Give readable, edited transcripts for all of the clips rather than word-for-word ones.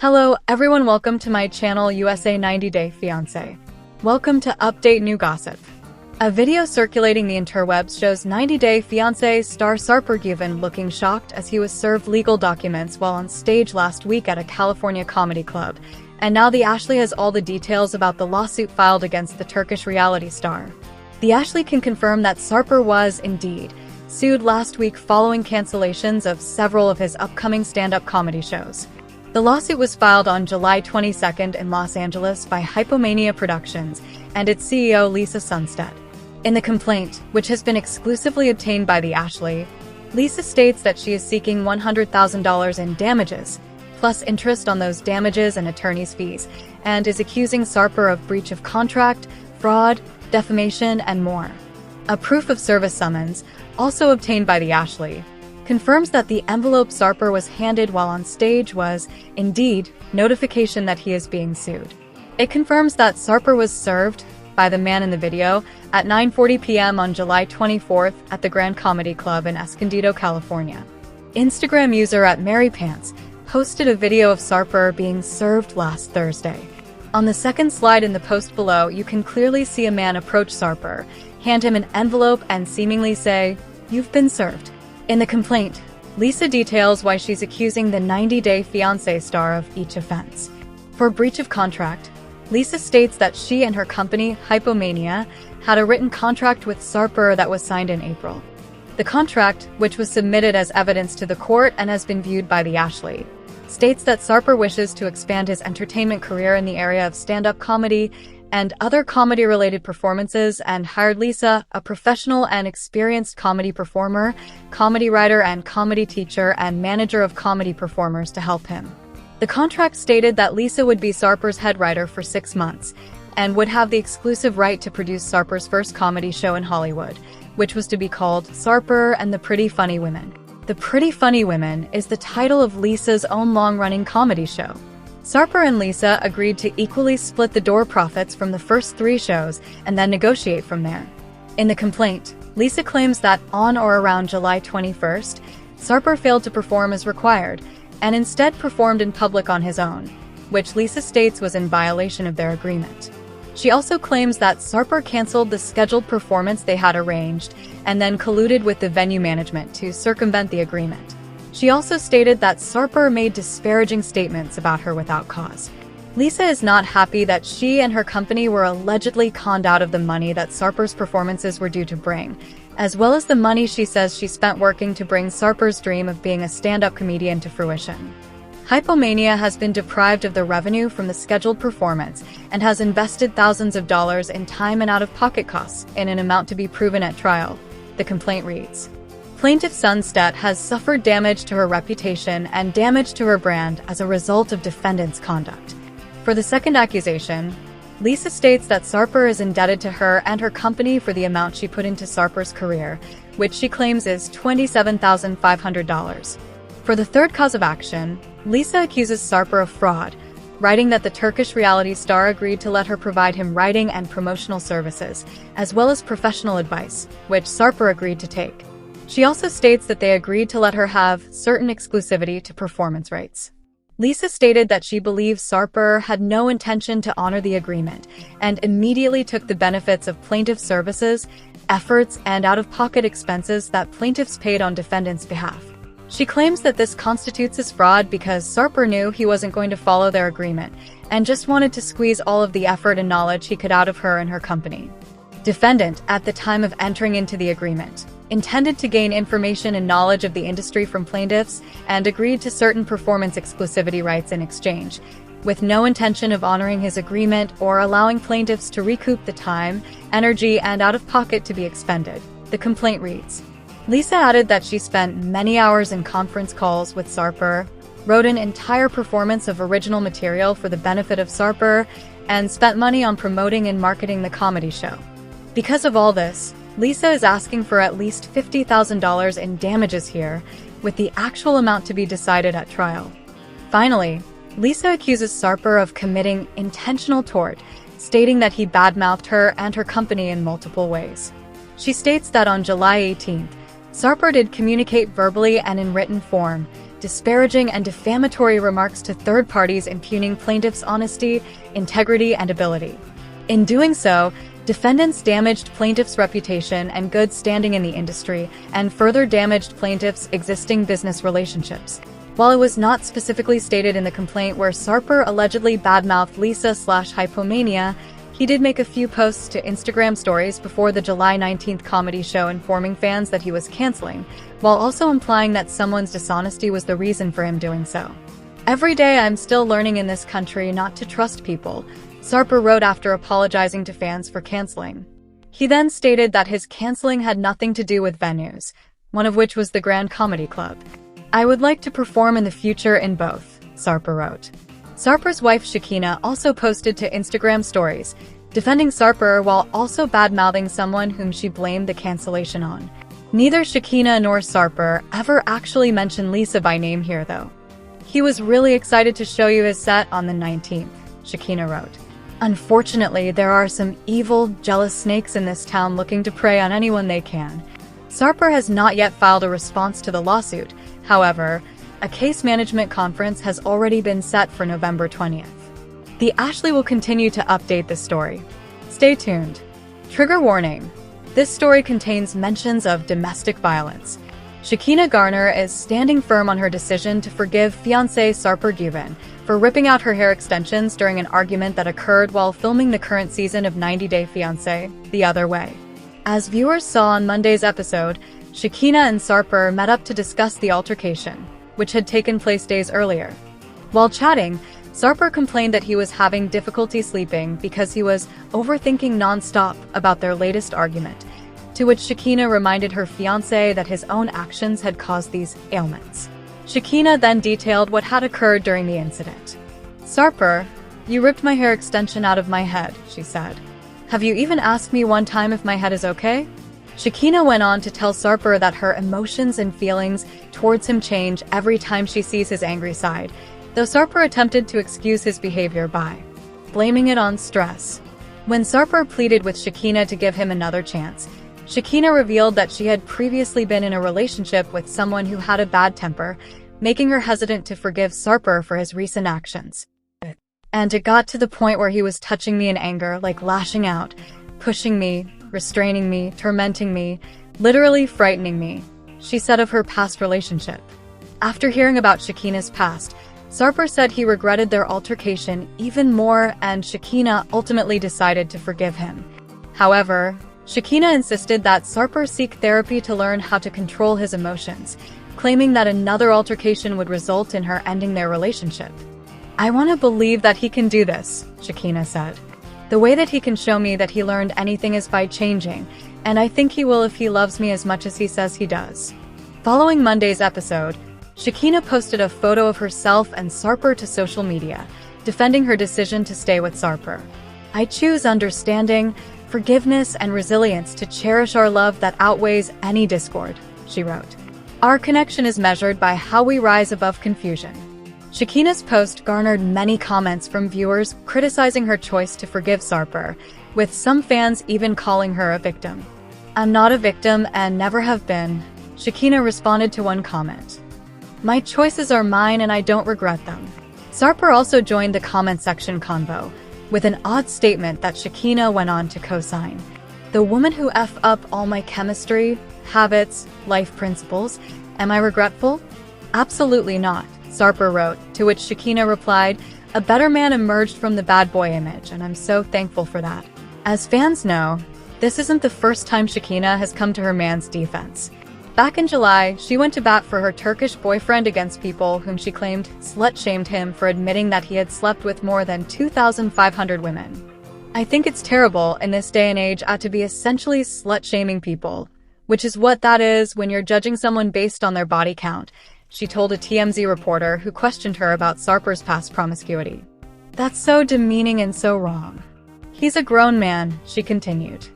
Hello everyone, welcome to my channel USA 90 Day Fiancé. Welcome to Update New Gossip. A video circulating the interwebs shows 90 Day Fiancé star Sarper Güven looking shocked as he was served legal documents while on stage last week at a California comedy club. And now the Ashley has all the details about the lawsuit filed against the Turkish reality star. The Ashley can confirm that Sarper was, indeed, sued last week following cancellations of several of his upcoming stand-up comedy shows. The lawsuit was filed on July 22nd in Los Angeles by Hypomania Productions and its CEO Lisa Sunstead. In the complaint, which has been exclusively obtained by the Ashley, Lisa states that she is seeking $100,000 in damages, plus interest on those damages and attorney's fees, and is accusing Sarper of breach of contract, fraud, defamation, and more. A proof of service summons, also obtained by the Ashley, confirms that the envelope Sarper was handed while on stage was, indeed, notification that he is being sued. It confirms that Sarper was served by the man in the video at 9:40 p.m. on July 24th at the Grand Comedy Club in Escondido, California. Instagram user @MaryPants posted a video of Sarper being served last Thursday. On the second slide in the post below, you can clearly see a man approach Sarper, hand him an envelope, and seemingly say, "You've been served." In the complaint, Lisa details why she's accusing the 90 Day Fiancé star of each offense. For breach of contract, Lisa states that she and her company, Hypomania, had a written contract with Sarper that was signed in April. The contract, which was submitted as evidence to the court and has been viewed by the Ashley, states that Sarper wishes to expand his entertainment career in the area of stand-up comedy and other comedy-related performances, and hired Lisa, a professional and experienced comedy performer, comedy writer, and comedy teacher and manager of comedy performers to help him. The contract stated that Lisa would be Sarper's head writer for 6 months and would have the exclusive right to produce Sarper's first comedy show in Hollywood, which was to be called Sarper and the Pretty Funny Women. The Pretty Funny Women is the title of Lisa's own long-running comedy show. Sarper and Lisa agreed to equally split the door profits from the first 3 shows and then negotiate from there. In the complaint, Lisa claims that on or around July 21st, Sarper failed to perform as required and instead performed in public on his own, which Lisa states was in violation of their agreement. She also claims that Sarper canceled the scheduled performance they had arranged and then colluded with the venue management to circumvent the agreement. She also stated that Sarper made disparaging statements about her without cause. Lisa is not happy that she and her company were allegedly conned out of the money that Sarper's performances were due to bring, as well as the money she says she spent working to bring Sarper's dream of being a stand-up comedian to fruition. Hypomania has been deprived of the revenue from the scheduled performance and has invested thousands of dollars in time and out-of-pocket costs in an amount to be proven at trial, the complaint reads. Plaintiff Sunstead has suffered damage to her reputation and damage to her brand as a result of defendant's conduct. For the second accusation, Lisa states that Sarper is indebted to her and her company for the amount she put into Sarper's career, which she claims is $27,500. For the third cause of action, Lisa accuses Sarper of fraud, writing that the Turkish reality star agreed to let her provide him writing and promotional services, as well as professional advice, which Sarper agreed to take. She also states that they agreed to let her have certain exclusivity to performance rights. Lisa stated that she believes Sarper had no intention to honor the agreement and immediately took the benefits of plaintiff's services, efforts, and out-of-pocket expenses that plaintiffs paid on defendant's behalf. She claims that this constitutes as fraud because Sarper knew he wasn't going to follow their agreement and just wanted to squeeze all of the effort and knowledge he could out of her and her company. Defendant, at the time of entering into the agreement, intended to gain information and knowledge of the industry from plaintiffs and agreed to certain performance exclusivity rights in exchange, with no intention of honoring his agreement or allowing plaintiffs to recoup the time, energy, and out-of-pocket to be expended, the complaint reads. Lisa added that she spent many hours in conference calls with Sarper, wrote an entire performance of original material for the benefit of Sarper, and spent money on promoting and marketing the comedy show. Because of all this, Lisa is asking for at least $50,000 in damages here, with the actual amount to be decided at trial. Finally, Lisa accuses Sarper of committing intentional tort, stating that he badmouthed her and her company in multiple ways. She states that on July 18th, Sarper did communicate verbally and in written form, disparaging and defamatory remarks to third parties, impugning plaintiffs' honesty, integrity, and ability. In doing so, defendants damaged plaintiffs' reputation and good standing in the industry, and further damaged plaintiffs' existing business relationships. While it was not specifically stated in the complaint where Sarper allegedly badmouthed Lisa/Hypomania, he did make a few posts to Instagram stories before the July 19th comedy show informing fans that he was canceling, while also implying that someone's dishonesty was the reason for him doing so. "Every day I'm still learning in this country not to trust people," Sarper wrote after apologizing to fans for canceling. He then stated that his canceling had nothing to do with venues, one of which was the Grand Comedy Club. "I would like to perform in the future in both," Sarper wrote. Sarper's wife Shakina also posted to Instagram stories, defending Sarper while also badmouthing someone whom she blamed the cancellation on. Neither Shakina nor Sarper ever actually mentioned Lisa by name here, though. "He was really excited to show you his set on the 19th, Shakina wrote. "Unfortunately, there are some evil, jealous snakes in this town looking to prey on anyone they can." Sarper has not yet filed a response to the lawsuit. However, a case management conference has already been set for November 20th. The Ashley will continue to update this story. Stay tuned. Trigger warning. This story contains mentions of domestic violence. Shakina Garner is standing firm on her decision to forgive fiancé Sarper Güven for ripping out her hair extensions during an argument that occurred while filming the current season of 90 Day Fiancé, The Other Way. As viewers saw on Monday's episode, Shakina and Sarper met up to discuss the altercation, which had taken place days earlier. While chatting, Sarper complained that he was having difficulty sleeping because he was overthinking non-stop about their latest argument, to which Shakina reminded her fiancé that his own actions had caused these ailments. Shakina then detailed what had occurred during the incident. "Sarper, you ripped my hair extension out of my head," she said. "Have you even asked me one time if my head is okay?" Shakina went on to tell Sarper that her emotions and feelings towards him change every time she sees his angry side, though Sarper attempted to excuse his behavior by blaming it on stress. When Sarper pleaded with Shakina to give him another chance, Shakina revealed that she had previously been in a relationship with someone who had a bad temper, making her hesitant to forgive Sarper for his recent actions. "And it got to the point where he was touching me in anger, like lashing out, pushing me, restraining me, tormenting me, literally frightening me," she said of her past relationship. After hearing about Shakina's past, Sarper said he regretted their altercation even more, and Shakina ultimately decided to forgive him. However, Shakina insisted that Sarper seek therapy to learn how to control his emotions, claiming that another altercation would result in her ending their relationship. "I want to believe that he can do this," Shakina said. "The way that he can show me that he learned anything is by changing, and I think he will if he loves me as much as he says he does." Following Monday's episode, Shakina posted a photo of herself and Sarper to social media, defending her decision to stay with Sarper. "I choose understanding, forgiveness, and resilience to cherish our love that outweighs any discord," she wrote. "Our connection is measured by how we rise above confusion." Shakina's post garnered many comments from viewers criticizing her choice to forgive Sarper, with some fans even calling her a victim. "I'm not a victim and never have been," Shakina responded to one comment. "My choices are mine and I don't regret them." Sarper also joined the comment section convo, with an odd statement that Shakina went on to co-sign. "The woman who F up all my chemistry, habits, life principles, am I regretful? Absolutely not," Sarper wrote, to which Shakina replied, "A better man emerged from the bad boy image, and I'm so thankful for that." As fans know, this isn't the first time Shakina has come to her man's defense. Back in July, she went to bat for her Turkish boyfriend against people whom she claimed slut-shamed him for admitting that he had slept with more than 2,500 women. "I think it's terrible in this day and age to be essentially slut-shaming people, which is what that is when you're judging someone based on their body count," she told a TMZ reporter who questioned her about Sarper's past promiscuity. "That's so demeaning and so wrong. He's a grown man," she continued.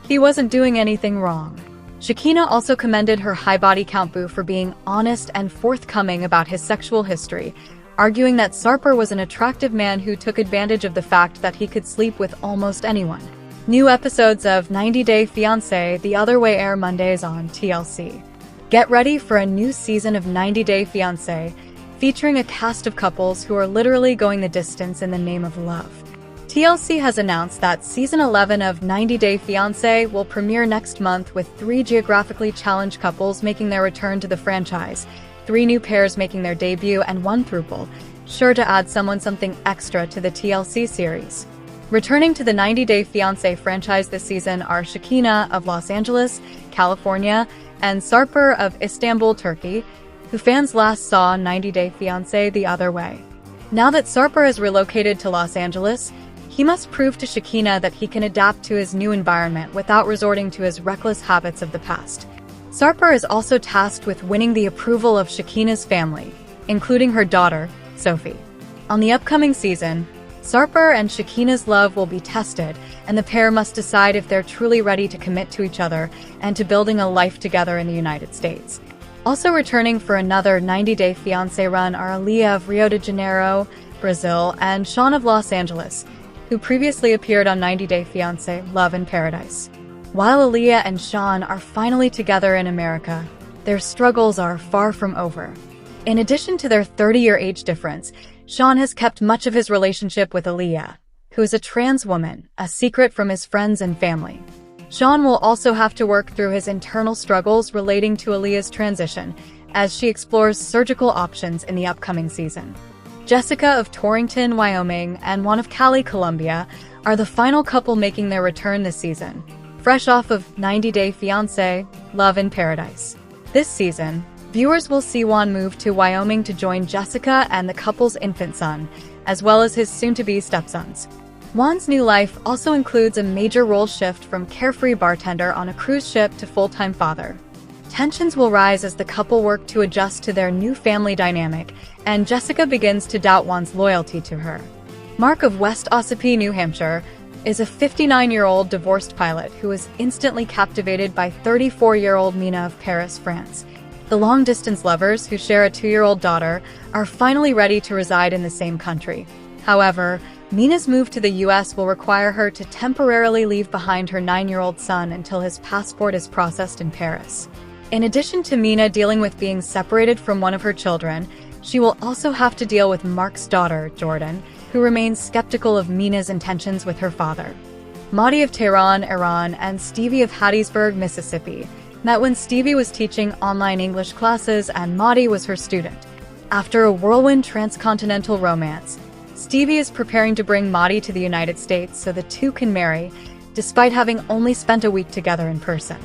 "He wasn't doing anything wrong." Shakina also commended her high body count boo for being honest and forthcoming about his sexual history, arguing that Sarper was an attractive man who took advantage of the fact that he could sleep with almost anyone. New episodes of 90 Day Fiancé The Other Way air Mondays on TLC. Get ready for a new season of 90 Day Fiancé, featuring a cast of couples who are literally going the distance in the name of love. TLC has announced that Season 11 of 90 Day Fiancé will premiere next month, with 3 geographically challenged couples making their return to the franchise, 3 new pairs making their debut, and 1 throuple, sure to add something extra to the TLC series. Returning to the 90 Day Fiancé franchise this season are Shekinah of Los Angeles, California, and Sarper of Istanbul, Turkey, who fans last saw 90 Day Fiancé the other way. Now that Sarper is relocated to Los Angeles, he must prove to Shekinah that he can adapt to his new environment without resorting to his reckless habits of the past. Sarper is also tasked with winning the approval of Shekinah's family, including her daughter, Sophie. On the upcoming season, Sarper and Shekinah's love will be tested, and the pair must decide if they're truly ready to commit to each other and to building a life together in the United States. Also returning for another 90 Day Fiancé run are Aaliyah of Rio de Janeiro, Brazil, and Sean of Los Angeles, who previously appeared on 90 Day Fiancé Love in Paradise. While Aaliyah and Sean are finally together in America, their struggles are far from over. In addition to their 30-year age difference, Sean has kept much of his relationship with Aaliyah, who is a trans woman, a secret from his friends and family. Sean will also have to work through his internal struggles relating to Aaliyah's transition, as she explores surgical options in the upcoming season. Jessica of Torrington, Wyoming, and Juan of Cali, Colombia, are the final couple making their return this season, fresh off of 90 Day Fiancé Love in Paradise. This season, viewers will see Juan move to Wyoming to join Jessica and the couple's infant son, as well as his soon-to-be stepsons. Juan's new life also includes a major role shift from carefree bartender on a cruise ship to full-time father. Tensions will rise as the couple work to adjust to their new family dynamic, and Jessica begins to doubt Juan's loyalty to her. Mark of West Ossipee, New Hampshire, is a 59-year-old divorced pilot who is instantly captivated by 34-year-old Mina of Paris, France. The long-distance lovers, who share a 2-year-old daughter, are finally ready to reside in the same country. However, Mina's move to the U.S. will require her to temporarily leave behind her 9-year-old son until his passport is processed in Paris. In addition to Mina dealing with being separated from one of her children, she will also have to deal with Mark's daughter, Jordan, who remains skeptical of Mina's intentions with her father. Maudie of Tehran, Iran, and Stevie of Hattiesburg, Mississippi, met when Stevie was teaching online English classes and Maudie was her student. After a whirlwind transcontinental romance, Stevie is preparing to bring Maudie to the United States so the two can marry, despite having only spent a week together in person.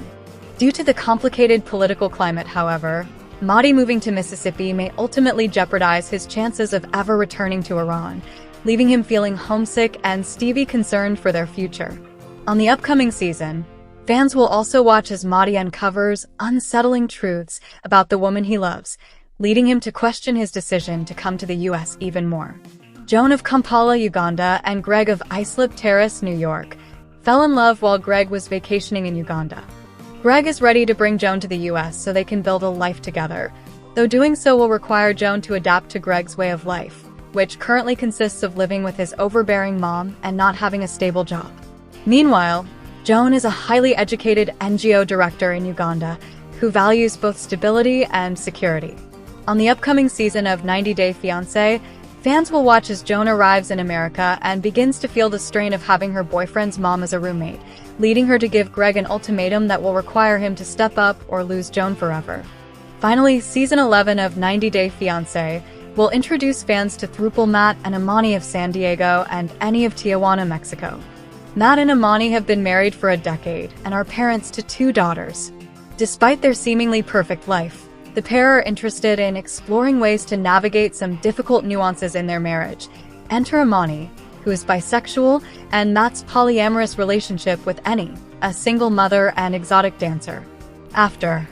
Due to the complicated political climate, however, Maudie moving to Mississippi may ultimately jeopardize his chances of ever returning to Iran, leaving him feeling homesick and Stevie concerned for their future. On the upcoming season, fans will also watch as Maudie uncovers unsettling truths about the woman he loves, leading him to question his decision to come to the U.S. even more. Joan of Kampala, Uganda, and Greg of Islip Terrace, New York, fell in love while Greg was vacationing in Uganda. Greg is ready to bring Joan to the U.S. so they can build a life together, though doing so will require Joan to adapt to Greg's way of life, which currently consists of living with his overbearing mom and not having a stable job. Meanwhile, Joan is a highly educated NGO director in Uganda who values both stability and security. On the upcoming season of 90 Day Fiancé, fans will watch as Joan arrives in America and begins to feel the strain of having her boyfriend's mom as a roommate, leading her to give Greg an ultimatum that will require him to step up or lose Joan forever. Finally, Season 11 of 90 Day Fiancé will introduce fans to throuple Matt and Imani of San Diego and Annie of Tijuana, Mexico. Matt and Imani have been married for a decade and are parents to 2 daughters. Despite their seemingly perfect life, the pair are interested in exploring ways to navigate some difficult nuances in their marriage. Enter Imani, who is bisexual, and Matt's polyamorous relationship with Annie, a single mother and exotic dancer. After